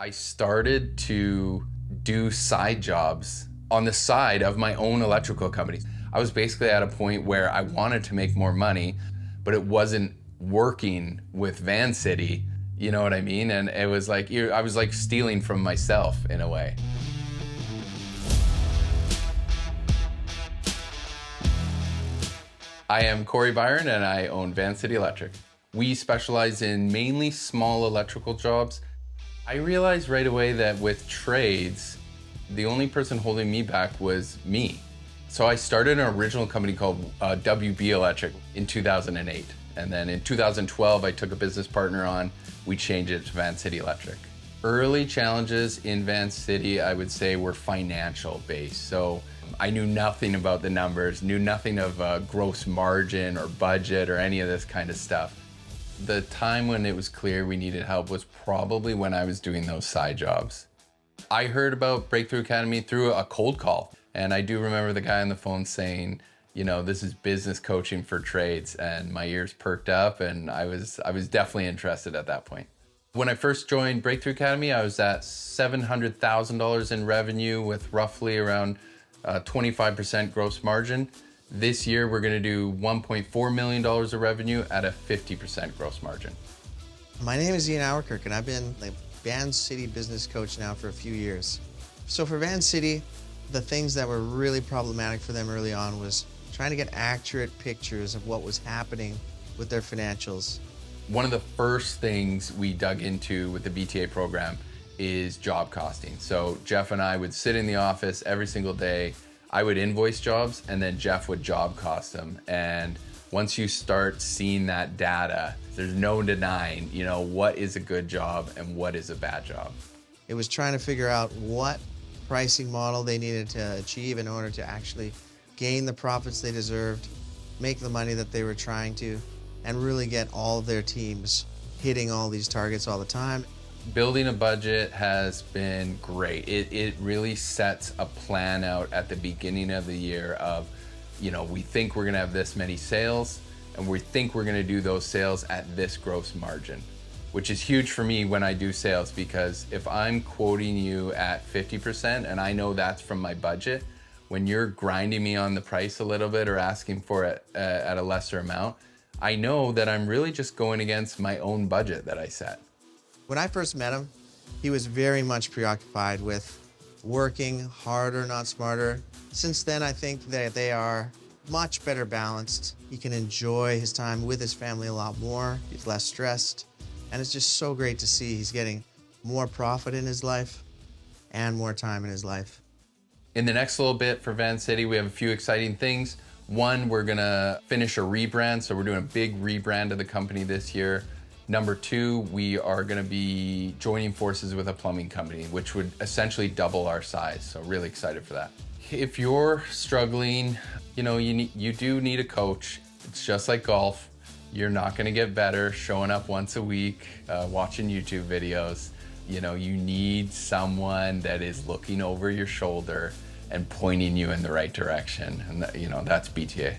I started to do side jobs on the side of my own electrical company. I was basically at a point where I wanted to make more money, but it wasn't working with VanCity, you know what I mean? And it was like, I was like stealing from myself in a way. I am Cory Byron and I own VanCity Electric. We specialize in mainly small electrical jobs. I realized right away that with trades, the only person holding me back was me. So I started an original company called BTA Electric in 2008. And then in 2012, I took a business partner on. We changed it to VanCity Electric. Early challenges in VanCity, I would say, were financial based. So I knew nothing about the numbers, knew nothing of gross margin or budget or any of this kind of stuff. The time when it was clear we needed help was probably when I was doing those side jobs. I heard about Breakthrough Academy through a cold call. And I do remember the guy on the phone saying, you know, this is business coaching for trades, and my ears perked up and I was definitely interested at that point. When I first joined Breakthrough Academy, I was at $700,000 in revenue with roughly around 25% gross margin. This year, we're gonna do $1.4 million of revenue at a 50% gross margin. My name is Ian Ouwerkerk, and I've been the VanCity business coach now for a few years. So for VanCity, the things that were really problematic for them early on was trying to get accurate pictures of what was happening with their financials. One of the first things we dug into with the BTA program is job costing. So Jeff and I would sit in the office every single day. I would invoice jobs and then Jeff would job cost them. And once you start seeing that data, there's no denying, you know, what is a good job and what is a bad job. It was trying to figure out what pricing model they needed to achieve in order to actually gain the profits they deserved, make the money that they were trying to, and really get all of their teams hitting all these targets all the time. Building a budget has been great. It really sets a plan out at the beginning of the year of, you know, we think we're gonna have this many sales and we think we're gonna do those sales at this gross margin, which is huge for me when I do sales, because if I'm quoting you at 50% and I know that's from my budget, when you're grinding me on the price a little bit or asking for it at a lesser amount, I know that I'm really just going against my own budget that I set. When I first met him, he was very much preoccupied with working harder, not smarter. Since then, I think that they are much better balanced. He can enjoy his time with his family a lot more. He's less stressed. And it's just so great to see he's getting more profit in his life and more time in his life. In the next little bit for VanCity, we have a few exciting things. One, we're gonna finish a rebrand. So we're doing a big rebrand of the company this year. Number two, we are gonna be joining forces with a plumbing company, which would essentially double our size. So really excited for that. If you're struggling, you know, you do need a coach. It's just like golf. You're not gonna get better showing up once a week, watching YouTube videos. You know, you need someone that is looking over your shoulder and pointing you in the right direction. And you know, that's BTA.